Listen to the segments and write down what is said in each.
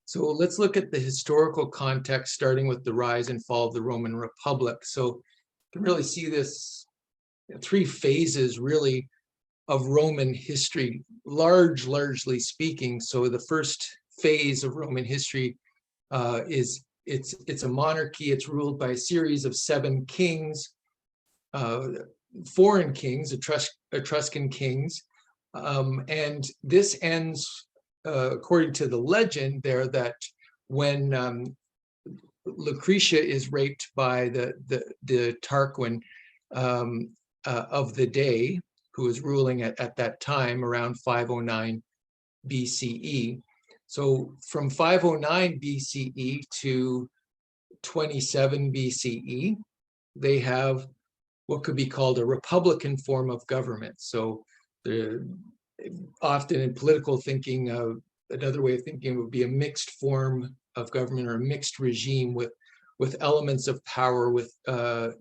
So let's look at the historical context, starting with the rise and fall of the Roman Republic. So you can really see this three phases really of Roman history, largely speaking. So the first phase of Roman history is it's a monarchy. It's ruled by a series of 7 kings, foreign kings, Etruscan kings, and this ends, according to the legend there, that when Lucretia is raped by the Tarquin of the day, who was ruling at that time around 509 BCE. So from 509 BCE to 27 BCE, they have what could be called a republican form of government. So often in political thinking, another way of thinking would be a mixed form of government or a mixed regime with elements of power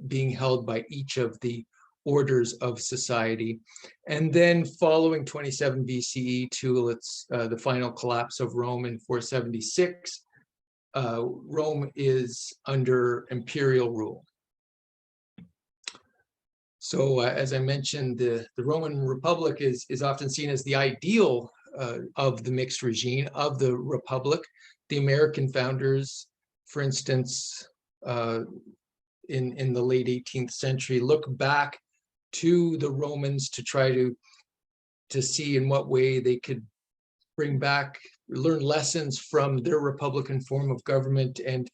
being held by each of the orders of society. And then following 27 BCE to the final collapse of Rome in 476, Rome is under imperial rule. So as I mentioned, the Roman Republic is often seen as the ideal of the mixed regime, of the Republic. The American founders, for instance, in the late 18th century, look back to the Romans to try to see in what way they could learn lessons from their republican form of government and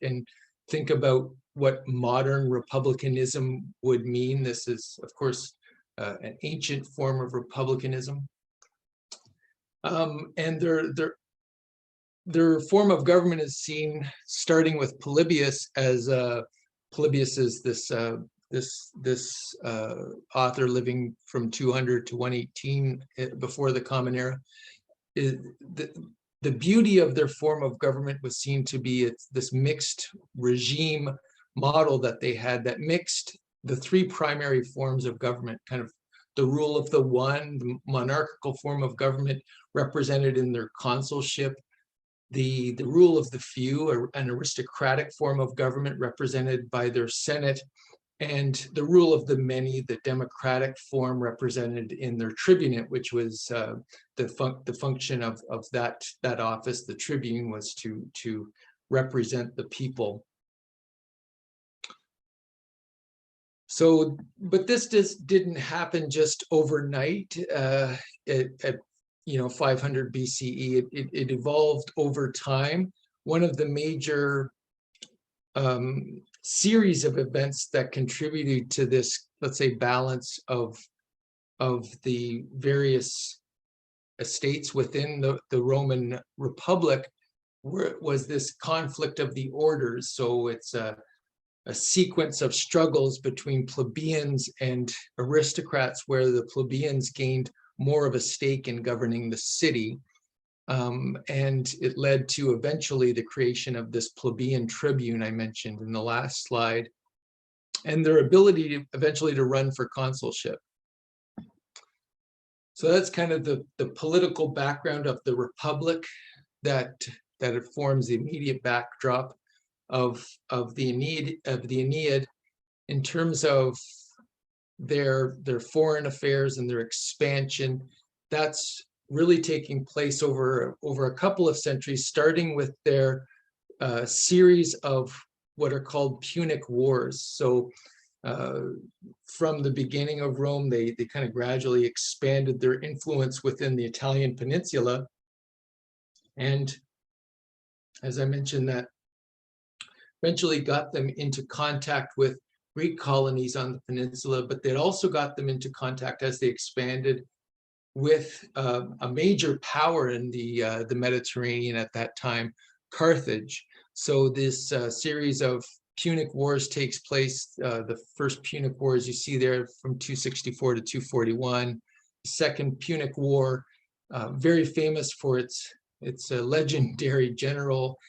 think about what modern republicanism would mean. This is, of course, an ancient form of republicanism. And their form of government is seen starting with Polybius as Polybius is this author living from 200 to 118 before the Common Era. The beauty of their form of government was seen to be this mixed regime model that they had, that mixed the 3 primary forms of government, kind of the rule of the one, the monarchical form of government represented in their consulship, the rule of the few, an aristocratic form of government represented by their Senate, and the rule of the many, the democratic form represented in their tribunate, which was the function of that office. The tribune was to represent the people. So, but this just didn't happen just overnight. At 500 BCE, it evolved over time. One of the major series of events that contributed to this, let's say, balance of the various estates within the Roman Republic was this conflict of the orders. So it's a sequence of struggles between plebeians and aristocrats, where the plebeians gained more of a stake in governing the city. And it led to eventually the creation of this plebeian tribune I mentioned in the last slide, and their ability to eventually to run for consulship. So that's kind of the political background of the Republic that it forms the immediate backdrop of the Aeneid in terms of their foreign affairs and their expansion. That's really taking place over a couple of centuries, starting with their series of what are called Punic Wars. So from the beginning of Rome, they kind of gradually expanded their influence within the Italian peninsula. And as I mentioned, that eventually got them into contact with Greek colonies on the peninsula, but they also got them into contact as they expanded with a major power in the Mediterranean at that time, Carthage. So this series of Punic Wars takes place. The first Punic Wars you see there from 264 to 241. The Second Punic War, very famous for its legendary general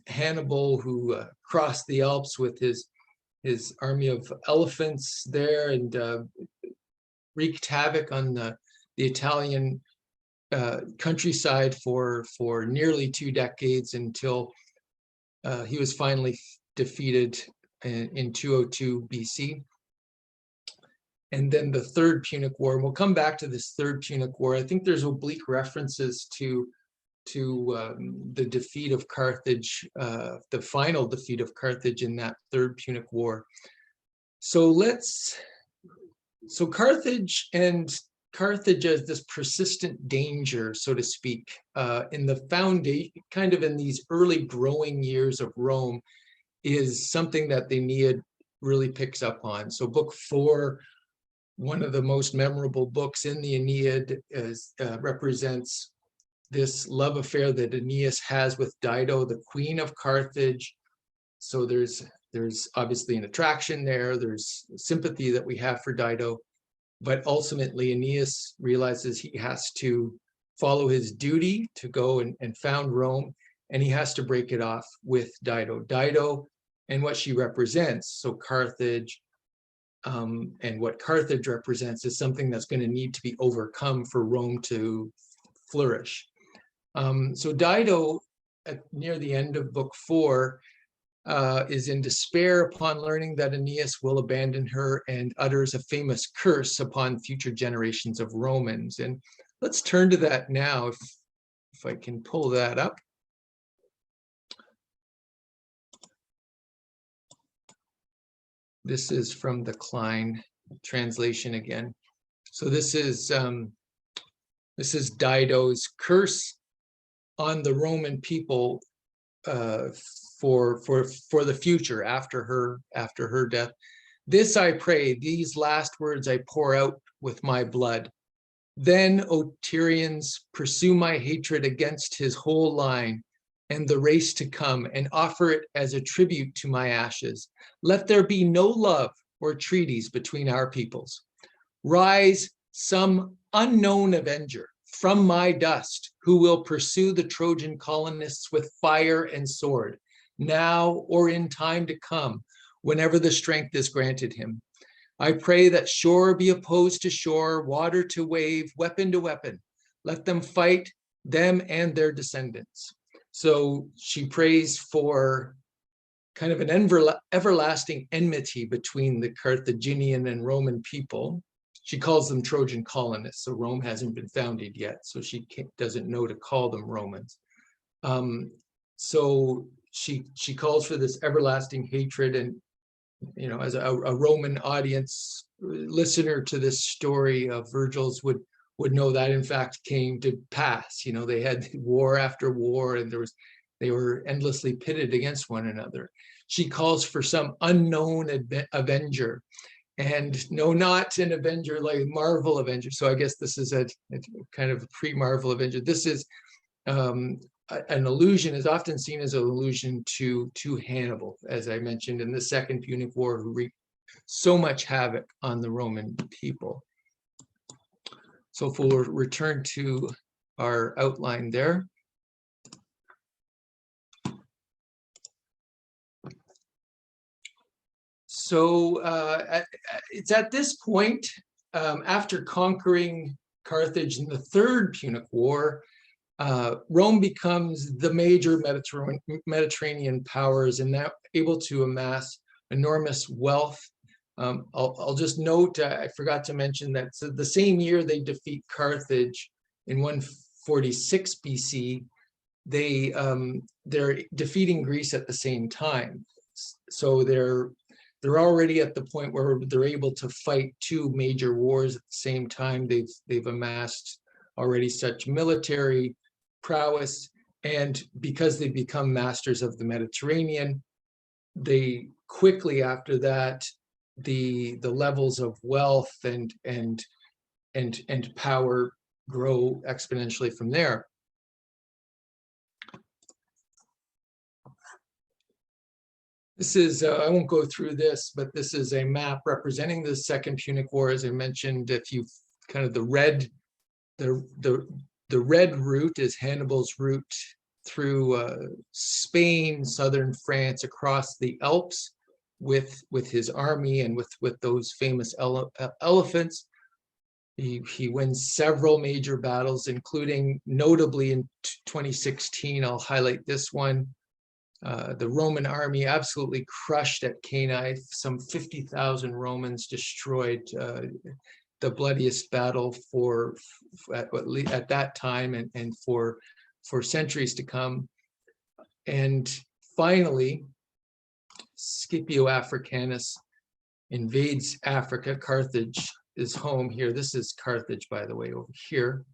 Hannibal, who crossed the Alps with his army of elephants there and wreaked havoc on the Italian countryside for nearly 2 decades until he was finally defeated in 202 BC. And then the Third Punic War, and we'll come back to this Third Punic War. I think there's oblique references to the defeat of Carthage, the final defeat of Carthage in that Third Punic War. So Carthage as this persistent danger, so to speak, in the foundation, kind of in these early growing years of Rome, is something that the Aeneid really picks up on. So book 4, one of the most memorable books in the Aeneid, represents this love affair that Aeneas has with Dido, the queen of Carthage. So there's obviously an attraction there. There's sympathy that we have for Dido, but ultimately Aeneas realizes he has to follow his duty to go and found Rome, and he has to break it off with Dido. Dido and what she represents, so Carthage, and what Carthage represents is something that's going to need to be overcome for Rome to flourish. So Dido, near the end of book 4, is in despair upon learning that Aeneas will abandon her and utters a famous curse upon future generations of Romans. And let's turn to that now, if I can pull that up. This is from the Klein translation again. So this is Dido's curse on the Roman people for the future after her death. This I pray, these last words I pour out with my blood. Then, O Tyrians, pursue my hatred against his whole line and the race to come, and offer it as a tribute to my ashes. Let there be no love or treaties between our peoples. Rise some unknown avenger from my dust, who will pursue the Trojan colonists with fire and sword, now or in time to come, whenever the strength is granted him. I pray that shore be opposed to shore, water to wave, weapon to weapon. Let them fight, them and their descendants. So she prays for kind of an everlasting enmity between the Carthaginian and Roman people. She calls them Trojan colonists, so Rome hasn't been founded yet, so she doesn't know to call them Romans. So she calls for this everlasting hatred, and as a Roman audience listener to this story of Virgil's would know that in fact came to pass. They had war after war, and they were endlessly pitted against one another. She calls for some unknown avenger, and no, not an avenger like Marvel Avenger. So I guess this is a kind of pre-Marvel Avenger. This is an allusion, is often seen as an allusion to Hannibal, as I mentioned, in the Second Punic War, who wreaked so much havoc on the Roman people. So if we'll return to our outline there. So it's at this point, after conquering Carthage in the Third Punic War, Rome becomes the major Mediterranean powers and now able to amass enormous wealth. I'll just note, I forgot to mention that the same year they defeat Carthage in 146 BC, they're defeating Greece at the same time. So they're already at the point where they're able to fight 2 major wars at the same time. They've amassed already such military prowess, and because they become masters of the Mediterranean, they quickly after that, the levels of wealth and power grow exponentially from there. This is, I won't go through this, but this is a map representing the Second Punic War. As I mentioned, if you kind of the red route is Hannibal's route through Spain, southern France, across the Alps with his army and with those famous elephants. He wins several major battles, including notably in 2016. I'll highlight this one. The Roman army absolutely crushed at Cannae, some 50,000 Romans destroyed, the bloodiest battle at that time and for centuries to come. And finally, Scipio Africanus invades Africa. Carthage is home here. This is Carthage, by the way, over here.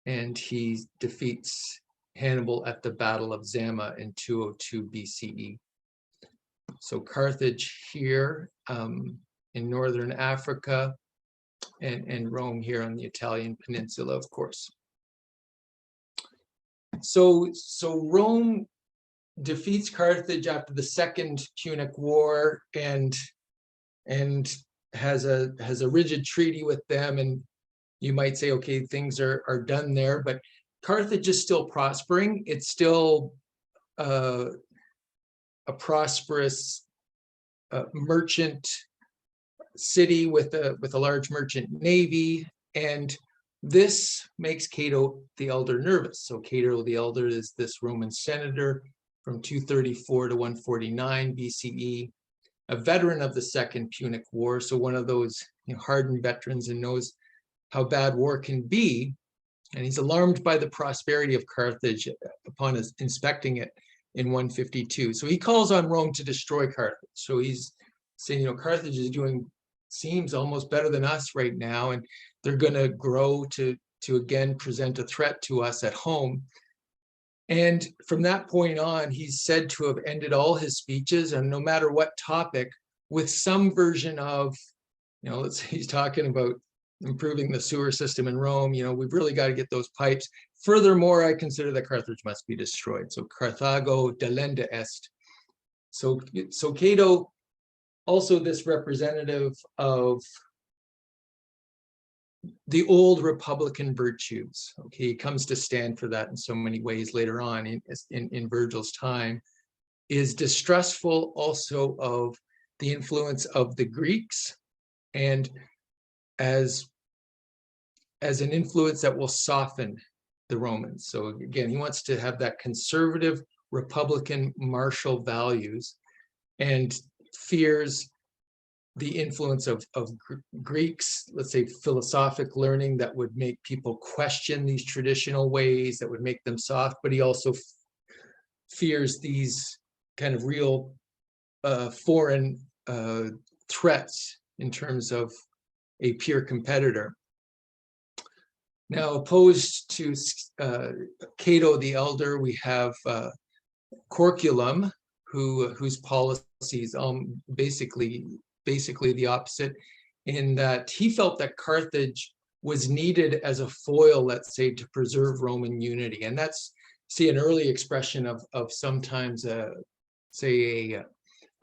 And he defeats Hannibal at the Battle of Zama in 202 BCE. So Carthage here in northern Africa, and Rome here on the Italian peninsula, of course. So Rome defeats Carthage after the Second Punic War and has a rigid treaty with them, and you might say, okay, things are done there, but Carthage is still prospering. It's still a prosperous merchant city with a large merchant navy, and this makes Cato the Elder nervous. So Cato the Elder is this Roman senator from 234 to 149 BCE, a veteran of the Second Punic War, so one of those hardened veterans and knows how bad war can be. And he's alarmed by the prosperity of Carthage upon inspecting it in 152. So he calls on Rome to destroy Carthage. So he's saying, Carthage is doing, seems almost better than us right now, and they're going to grow to again present a threat to us at home. And from that point on, he's said to have ended all his speeches, and no matter what topic, with some version of, let's say he's talking about improving the sewer system in Rome. We've really got to get those pipes. Furthermore, I consider that Carthage must be destroyed. So Carthago delenda est. So Cato, also this representative of the old Republican virtues. Okay, he comes to stand for that in so many ways later on in Virgil's time, is distrustful also of the influence of the Greeks, and as an influence that will soften the Romans. So again, he wants to have that conservative Republican martial values, and fears the influence of Greeks, let's say philosophic learning that would make people question these traditional ways, that would make them soft, but he also fears these kind of real foreign threats in terms of a peer competitor. Now, opposed to Cato the Elder, we have Corculum, whose policies basically the opposite, in that he felt that Carthage was needed as a foil, let's say, to preserve Roman unity. And that's, an early expression of sometimes a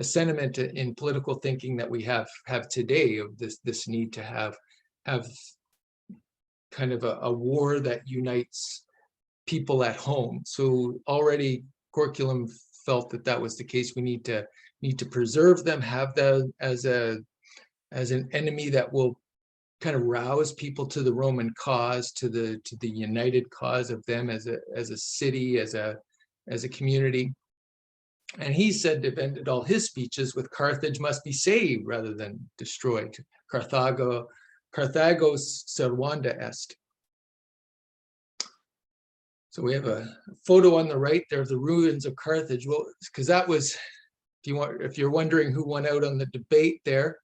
sentiment in political thinking that we have today, of this need to have kind of a war that unites people at home. So already Corculum felt that was the case. We need to preserve them, have them as an enemy that will kind of rouse people to the Roman cause, to the united cause of them as a city, as a community. And he said, to ended all his speeches with, Carthage must be saved rather than destroyed. Carthagos servanda est. So we have a photo on the right there of the ruins of Carthage. Well, because that was, if you're wondering who won out on the debate there,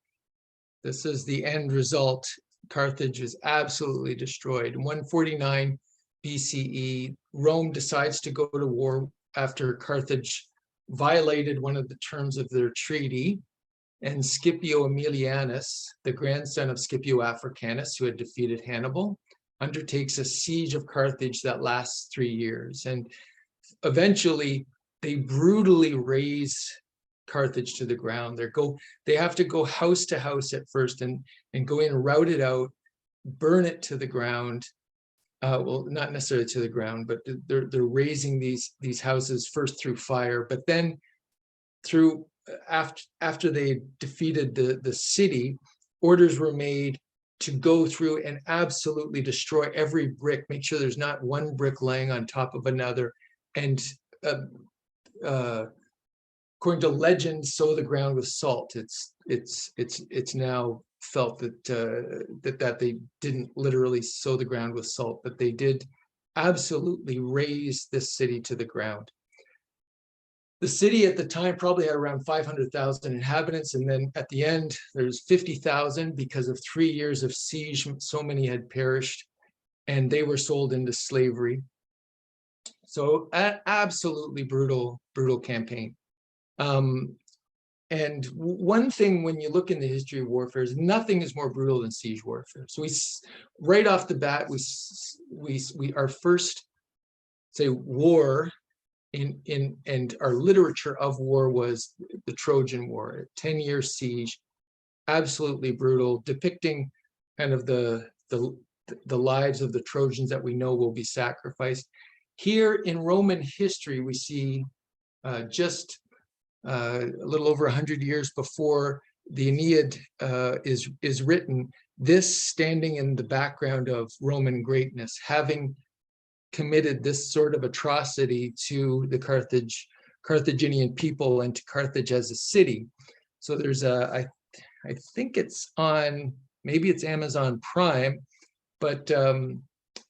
this is the end result. Carthage is absolutely destroyed. In 149 BCE, Rome decides to go to war after Carthage violated one of the terms of their treaty, and Scipio Aemilianus, the grandson of Scipio Africanus, who had defeated Hannibal, undertakes a siege of Carthage that lasts 3 years. And eventually they brutally raze Carthage to the ground. They have to go house to house at first and go in, rout it out, burn it to the ground. Well, not necessarily to the ground, but they're razing these houses first through fire, but then through after they defeated the city, orders were made to go through and absolutely destroy every brick, make sure there's not one brick laying on top of another, and according to legend, sow the ground with salt. It's now felt that they didn't literally sow the ground with salt, but they did absolutely raze this city to the ground. The city at the time probably had around 500,000 inhabitants, and then at the end there's 50,000 because of 3 years of siege. So many had perished, and they were sold into slavery. So absolutely brutal campaign. And one thing when you look in the history of warfare is nothing is more brutal than siege warfare. So right off the bat, our first, say, war and our literature of war was the Trojan War, a 10-year siege, absolutely brutal, depicting kind of the lives of the Trojans that we know will be sacrificed. Here in Roman history, we see just a little over 100 years before the Aeneid is written, this standing in the background of Roman greatness, having committed this sort of atrocity to the Carthaginian people and to Carthage as a city. So there's I think it's on, maybe it's Amazon Prime, but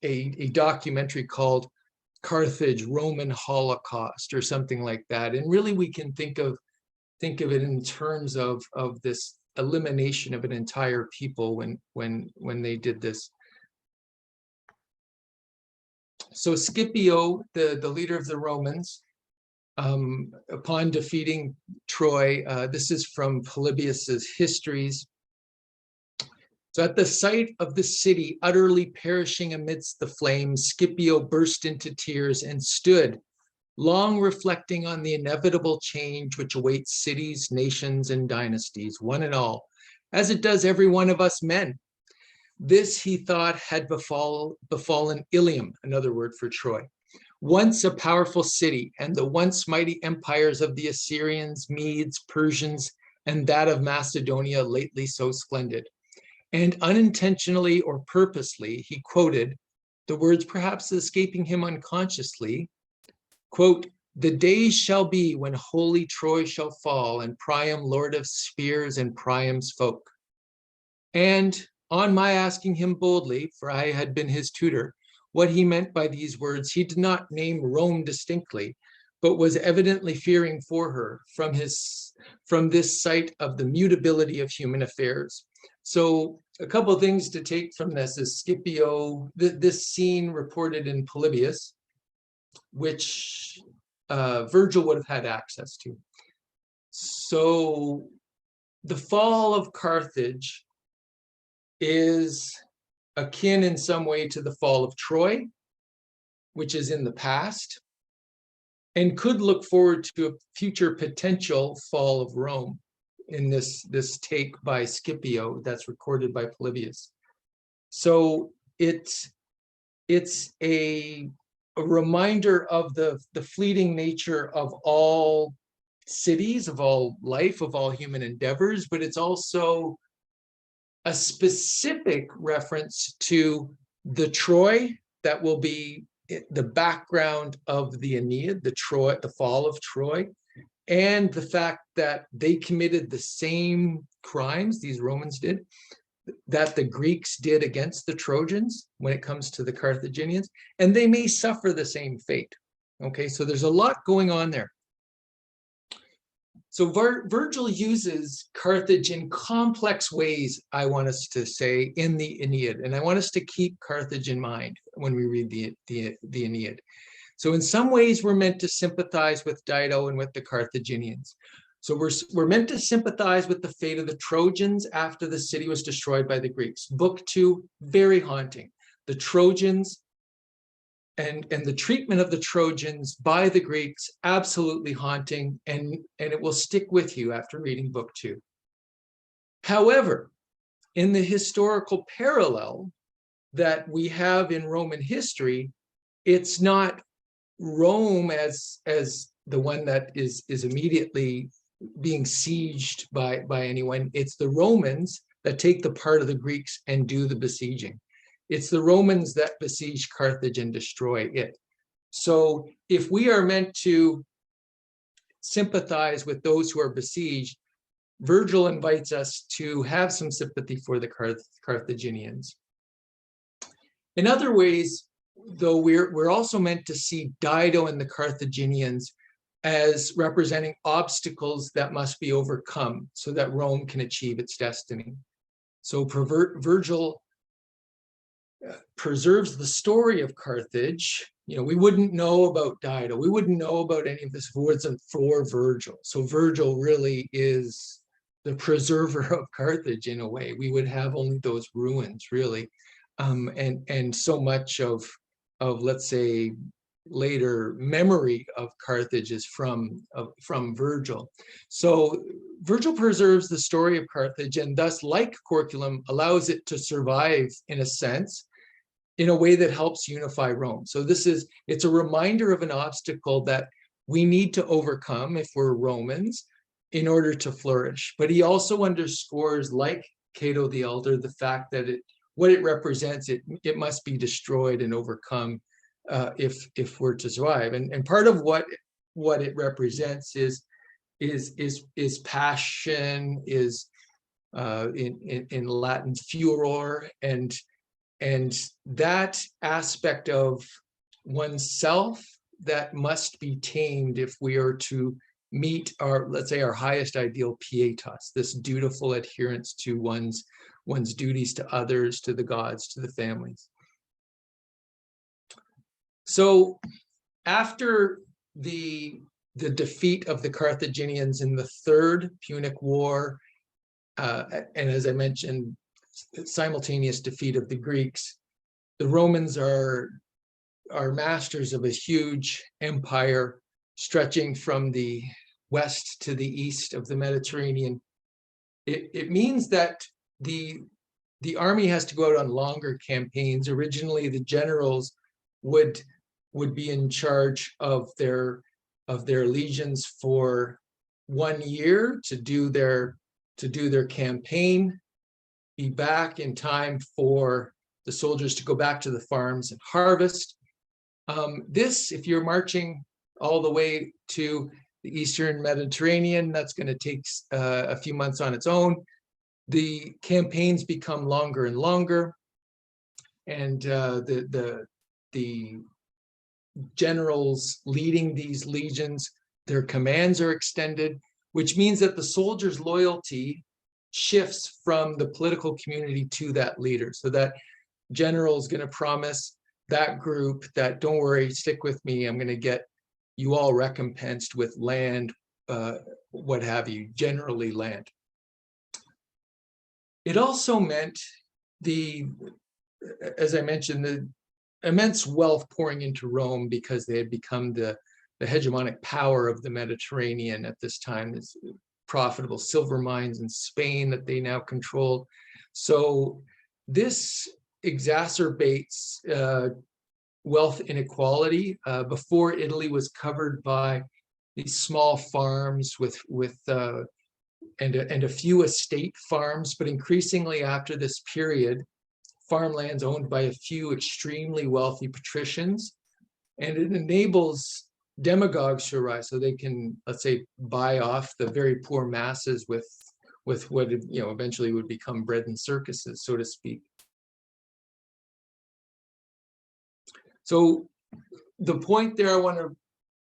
a documentary called Carthage, Roman Holocaust, or something like that. And really we can think of it in terms of this elimination of an entire people when they did this. So Scipio, the leader of the Romans, upon defeating Troy, this is from Polybius's Histories. So at the sight of the city utterly perishing amidst the flames, Scipio burst into tears and stood, long reflecting on the inevitable change which awaits cities, nations, and dynasties, one and all, as it does every one of us men. This, he thought, had befallen Ilium, another word for Troy, once a powerful city, and the once mighty empires of the Assyrians, Medes, Persians, and that of Macedonia lately so splendid. And unintentionally or purposely, he quoted the words perhaps escaping him unconsciously, quote, "The days shall be when holy Troy shall fall, and Priam lord of spears and Priam's folk." And on my asking him boldly, for I had been his tutor, what he meant by these words, he did not name Rome distinctly, but was evidently fearing for her from this sight of the mutability of human affairs. So a couple of things to take from this is Scipio, this scene reported in Polybius, which Virgil would have had access to. So the fall of Carthage is akin in some way to the fall of Troy, which is in the past, and could look forward to a future potential fall of Rome in this take by Scipio that's recorded by Polybius. So it's a reminder of the fleeting nature of all cities, of all life, of all human endeavors, but it's also a specific reference to the Troy that will be the background of the Aeneid, the fall of Troy, and the fact that they committed the same crimes, these Romans did, that the Greeks did against the Trojans when it comes to the Carthaginians, and they may suffer the same fate. Okay, so there's a lot going on there. So Virgil uses Carthage in complex ways, I want us to say, in the Aeneid, and I want us to keep Carthage in mind when we read the Aeneid. So in some ways, we're meant to sympathize with Dido and with the Carthaginians. So we're meant to sympathize with the fate of the Trojans after the city was destroyed by the Greeks. Book 2, very haunting. The Trojans and the treatment of the Trojans by the Greeks, absolutely haunting, and it will stick with you after reading book 2. However, in the historical parallel that we have in Roman history, it's not Rome as the one that is immediately being sieged by anyone. It's the Romans that take the part of the Greeks and do the besieging. It's the Romans that besiege Carthage and destroy it. So if we are meant to sympathize with those who are besieged, Virgil invites us to have some sympathy for the Carthaginians. In other ways, though, we're also meant to see Dido and the Carthaginians as representing obstacles that must be overcome so that Rome can achieve its destiny. So Virgil preserves the story of Carthage. You know, we wouldn't know about Dido. We wouldn't know about any of this if it wasn't for Virgil. So Virgil really is the preserver of Carthage in a way. We would have only those ruins, really. And so much of let's say later memory of Carthage is from Virgil. So Virgil preserves the story of Carthage, and thus, like Corculum, allows it to survive in a sense, in a way that helps unify Rome. So it's a reminder of an obstacle that we need to overcome if we're Romans in order to flourish. But he also underscores, like Cato the Elder, the fact that what it represents, it must be destroyed and overcome if we're to survive. And part of what it represents is passion, is in Latin furor, and that aspect of oneself that must be tamed if we are to meet our, let's say, our highest ideal, pietas, this dutiful adherence to one's duties to others, to the gods, to the families. So after the defeat of the Carthaginians in the Third Punic War, and as I mentioned, simultaneous defeat of the Greeks, the Romans are masters of a huge empire stretching from the west to the east of the Mediterranean. It means that the army has to go out on longer campaigns. Originally, the generals would be in charge of their legions for 1 year to do their campaign, be back in time for the soldiers to go back to the farms and harvest. This, if you're marching all the way to the Eastern Mediterranean, that's going to take a few months on its own. The campaigns become longer and longer, and the generals leading these legions, their commands are extended, which means that the soldiers' loyalty shifts from the political community to that leader. So that general is going to promise that group that, don't worry, stick with me, I'm going to get you all recompensed with land, what have you, generally land. It also meant as I mentioned, the immense wealth pouring into Rome because they had become the hegemonic power of the Mediterranean at this time. This profitable silver mines in Spain that they now controlled. So this exacerbates wealth inequality. Before, Italy was covered by these small farms and a few estate farms, but increasingly after this period, farmlands owned by a few extremely wealthy patricians, and it enables demagogues to arise, so they can, let's say, buy off the very poor masses with what eventually would become bread and circuses, so to speak. So the point there I want to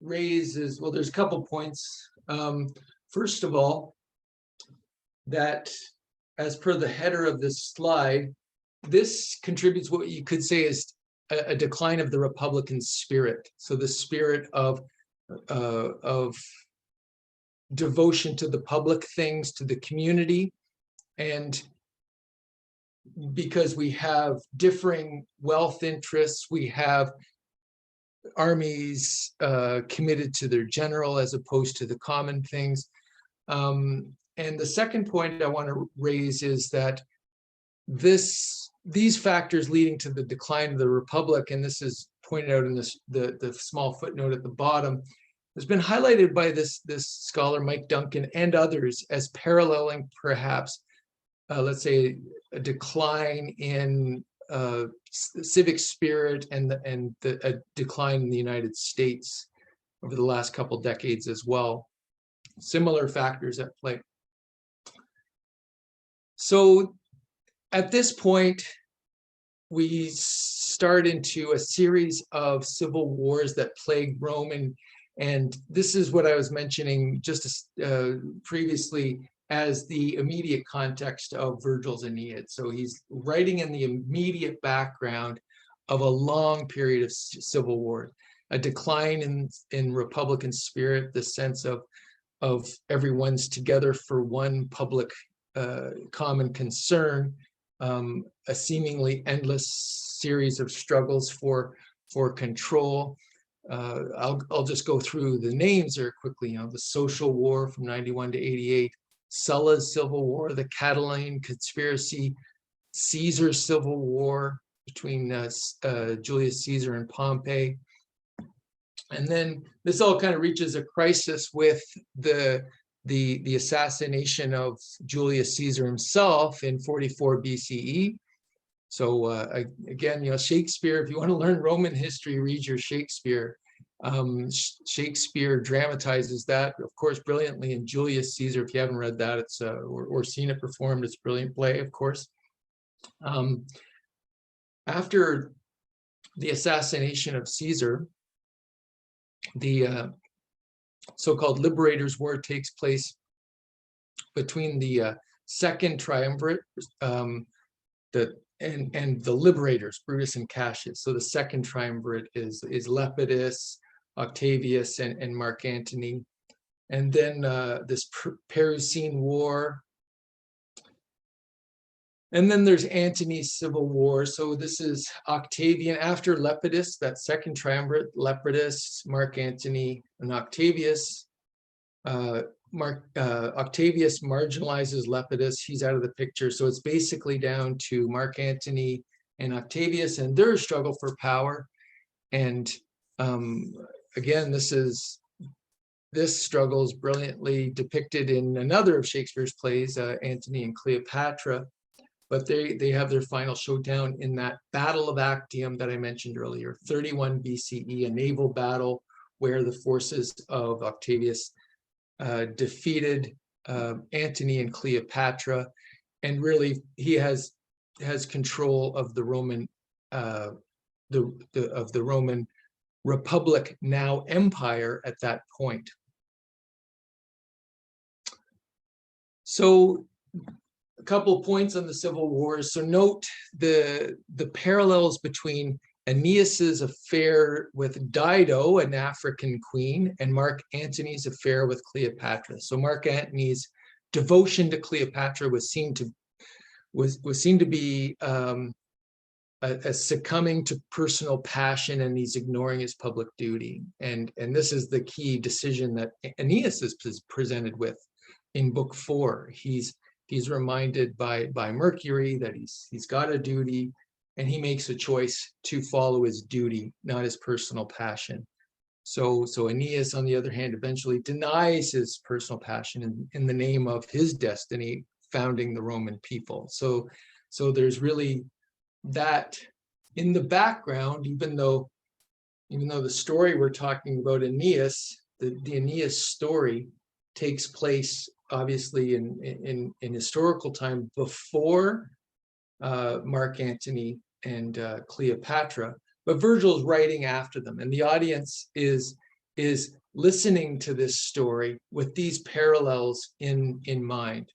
raise is, well, there's a couple points. First of all, that as per the header of this slide, this contributes what you could say is a decline of the Republican spirit. So the spirit of devotion to the public things, to the community, and because we have differing wealth interests, we have armies committed to their general as opposed to the common things. And the second point I want to raise is that these factors leading to the decline of the Republic, and this is pointed out in the small footnote at the bottom, has been highlighted by this scholar Mike Duncan and others as paralleling perhaps let's say, a decline in civic spirit and a decline in the United States over the last couple decades as well. Similar factors at play. So at this point, we start into a series of civil wars that plague Rome, and this is what I was mentioning just previously as the immediate context of Virgil's Aeneid. So he's writing in the immediate background of a long period of civil war, a decline in Republican spirit, the sense of everyone's together for one public common concern, a seemingly endless series of struggles for control. I'll just go through the names very quickly. The Social War from 91 to 88, Sulla's Civil War, the Catalan Conspiracy, Caesar's Civil War between Julius Caesar and Pompey. And then this all kind of reaches a crisis with the assassination of Julius Caesar himself in 44 BCE. So again, Shakespeare, if you want to learn Roman history, read your Shakespeare. Shakespeare dramatizes that, of course, brilliantly in Julius Caesar. If you haven't read that, it's or seen it performed, it's a brilliant play, of course. After the assassination of Caesar, the so-called Liberators' War takes place between the Second Triumvirate and the Liberators, Brutus and Cassius. So the Second Triumvirate is Lepidus, Octavius, and Mark Antony. And then this Perusine War. And then there's Antony's Civil War. So this is Octavian after Lepidus, that Second Triumvirate, Lepidus, Mark Antony, and Octavius. Octavius marginalizes Lepidus. He's out of the picture. So it's basically down to Mark Antony and Octavius and their struggle for power. And again, this struggle is brilliantly depicted in another of Shakespeare's plays, Antony and Cleopatra. But they have their final showdown in that Battle of Actium that I mentioned earlier, 31 BCE, a naval battle where the forces of Octavius defeated Antony and Cleopatra, and really he has control of the Roman the Roman Republic, now empire, at that point. So a couple of points on the civil wars. So note the parallels between Aeneas's affair with Dido, an African queen, and Mark Antony's affair with Cleopatra. So Mark Antony's devotion to Cleopatra was seen to be a succumbing to personal passion, and he's ignoring his public duty. And this is the key decision that Aeneas is presented with in Book 4. He's reminded by Mercury that he's got a duty, and he makes a choice to follow his duty, not his personal passion. So Aeneas, on the other hand, eventually denies his personal passion in the name of his destiny, founding the Roman people. So there's really that in the background, even though the story we're talking about, Aeneas, the Aeneas story takes place obviously in historical time before Mark Antony and Cleopatra, but Virgil is writing after them, and the audience is listening to this story with these parallels in mind.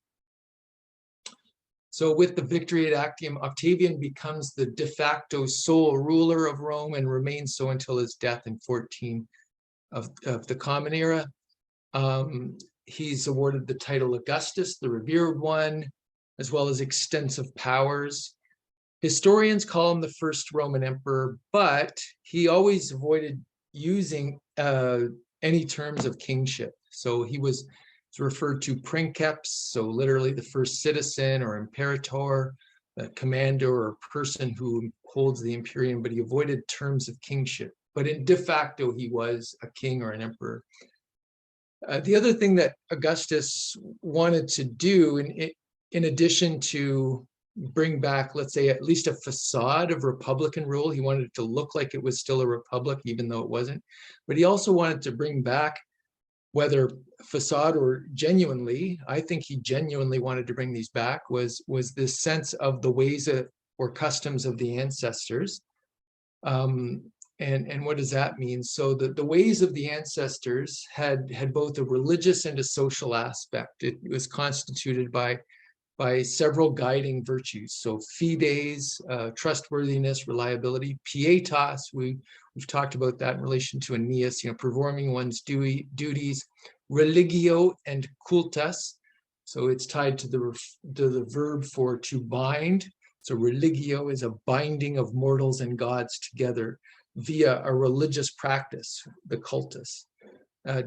So with the victory at Actium, Octavian becomes the de facto sole ruler of Rome and remains so until his death in 14 of the Common Era. He's awarded the title Augustus, the revered one, as well as extensive powers. Historians call him the first Roman emperor, but he always avoided using any terms of kingship. So he was referred to princeps, so literally the first citizen, or imperator, a commander or person who holds the imperium, but he avoided terms of kingship. But in de facto, he was a king or an emperor. The other thing that Augustus wanted to do in addition to bring back, let's say, at least a facade of Republican rule. He wanted it to look like it was still a republic, even though it wasn't. But he also wanted to bring back, whether facade or genuinely, I think he genuinely wanted to bring these back, was this sense of the ways or customs of the ancestors. And what does that mean? So the ways of the ancestors had both a religious and a social aspect. It was constituted by several guiding virtues. So fides, trustworthiness, reliability; pietas, we've talked about that in relation to Aeneas, performing one's duties; religio and cultus, so it's tied to the verb for to bind. So religio is a binding of mortals and gods together via a religious practice, the cultus.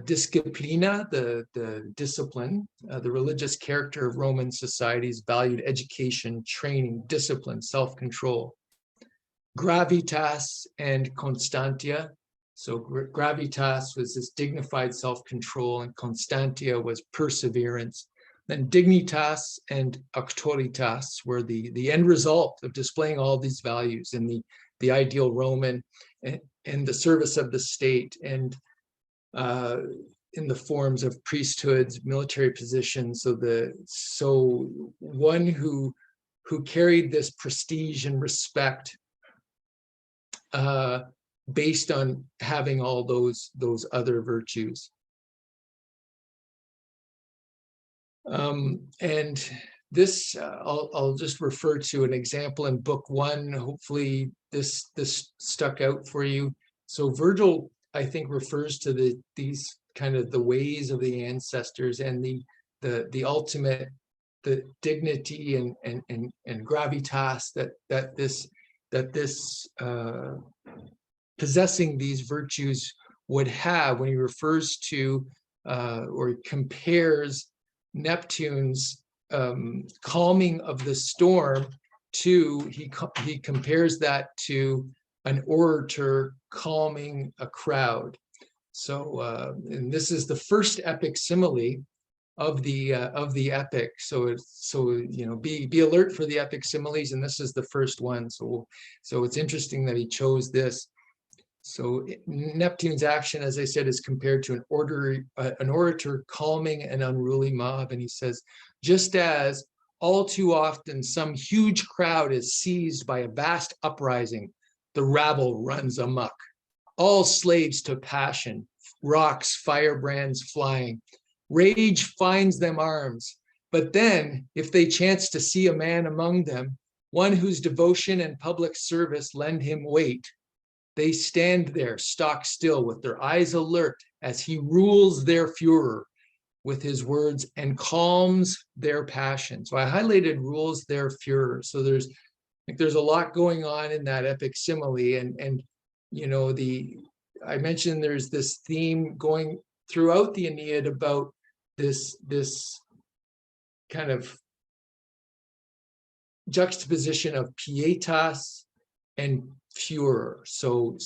Disciplina, the discipline, the religious character of Roman societies valued education, training, discipline, self-control. Gravitas and constantia. So gravitas was this dignified self-control, and constantia was perseverance. Then dignitas and auctoritas were the end result of displaying all these values in the ideal Roman and the service of the state, and in the forms of priesthoods, military positions. So one who carried this prestige and respect based on having all those other virtues. And this, I'll just refer to an example in book 1. Hopefully this stuck out for you. So Virgil, I think, refers to these kind of the ways of the ancestors, and the ultimate, the dignity and gravitas that this possessing these virtues would have, when he refers to or compares Neptune's calming of the storm to, he compares that to an orator calming a crowd. So and this is the first epic simile of the epic. So be alert for the epic similes, and this is the first one. So it's interesting that he chose this. So Neptune's action, as I said, is compared to an orator calming an unruly mob. And he says, just as all too often some huge crowd is seized by a vast uprising, the rabble runs amok, all slaves to passion, rocks, firebrands flying. Rage finds them arms. But then, if they chance to see a man among them, one whose devotion and public service lend him weight, they stand there stock still with their eyes alert as he rules their furor with his words and calms their passion. So I highlighted rules their furor. So there's a lot going on in that epic simile, and I mentioned there's this theme going throughout the Aeneid about this kind of juxtaposition of pietas and furor. So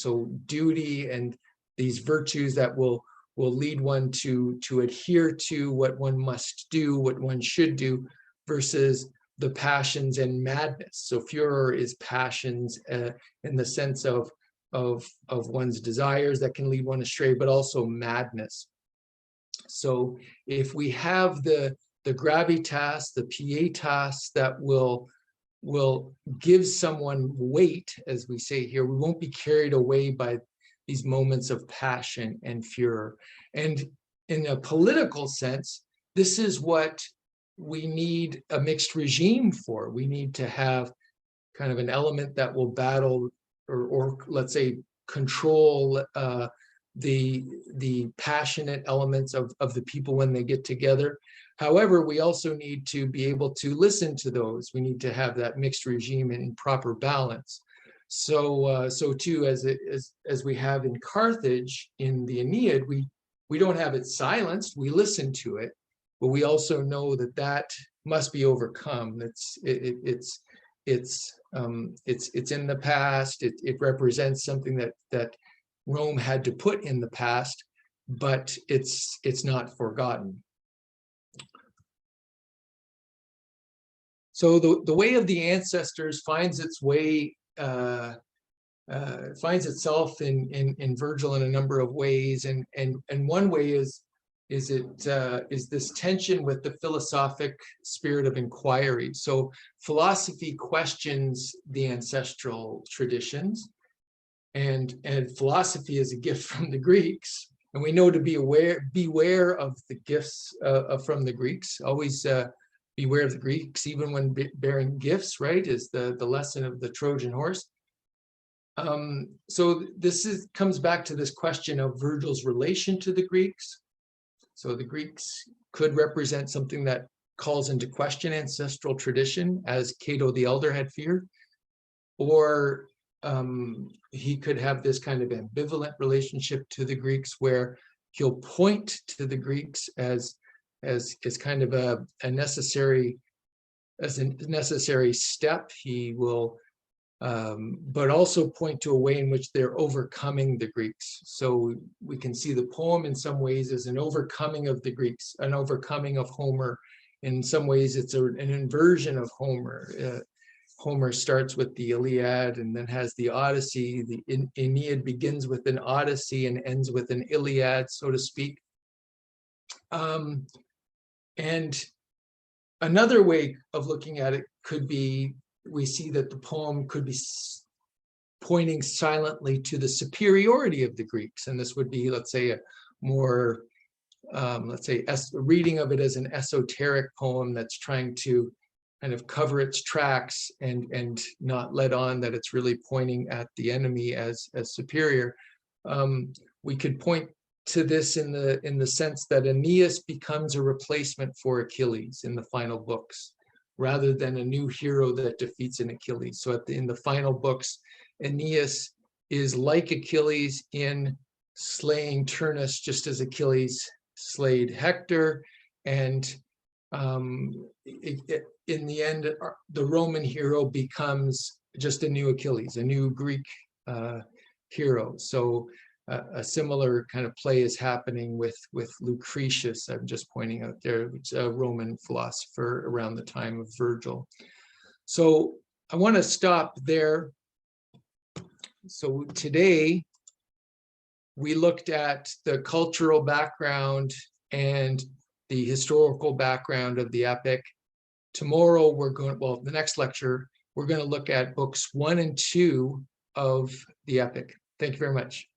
duty and these virtues that will lead one to adhere to what one must do, what one should do, versus the passions and madness. So furor is passions in the sense of one's desires that can lead one astray, but also madness. So if we have the gravitas, the pietas that will give someone weight, as we say here, we won't be carried away by these moments of passion and furor. And in a political sense, this is what we need a mixed regime for. We need to have kind of an element that will battle or let's say control the passionate elements of the people when they get together. However, we also need to be able to listen to those. We need to have that mixed regime in proper balance. So too, as we have in Carthage in the Aeneid, we don't have it silenced. We listen to it, but we also know that must be overcome. It's in the past. It represents something that Rome had to put in the past, but it's not forgotten. So the way of the ancestors finds its way, finds itself in Virgil in a number of ways, and one way is this tension with the philosophic spirit of inquiry. So philosophy questions the ancestral traditions, and philosophy is a gift from the Greeks, and we know to beware of the gifts from the Greeks. Always beware of the Greeks, even when bearing gifts, right? Is the lesson of the Trojan horse. So this comes back to this question of Virgil's relation to the Greeks. So the Greeks could represent something that calls into question ancestral tradition, as Cato the Elder had feared, or he could have this kind of ambivalent relationship to the Greeks, where he'll point to the Greeks as kind of a necessary step. He will but also point to a way in which they're overcoming the Greeks. So we can see the poem in some ways as an overcoming of the Greeks, an overcoming of Homer. In some ways, it's an inversion of Homer. Homer starts with the Iliad and then has the Odyssey. The Aeneid begins with an Odyssey and ends with an Iliad, so to speak. And another way of looking at it could be, we see that the poem could be pointing silently to the superiority of the Greeks. And this would be, let's say, a more, a reading of it as an esoteric poem that's trying to kind of cover its tracks and not let on that it's really pointing at the enemy as superior. We could point to this in the sense that Aeneas becomes a replacement for Achilles in the final books, rather than a new hero that defeats an Achilles. So in the final books, Aeneas is like Achilles in slaying Turnus, just as Achilles slayed Hector. And in the end, the Roman hero becomes just a new Achilles, a new Greek hero. So a similar kind of play is happening with Lucretius, I'm just pointing out there, which is a Roman philosopher around the time of Virgil. So I want to stop there. So today we looked at the cultural background and the historical background of the epic. Tomorrow the next lecture, we're going to look at books 1 and 2 of the epic. Thank you very much.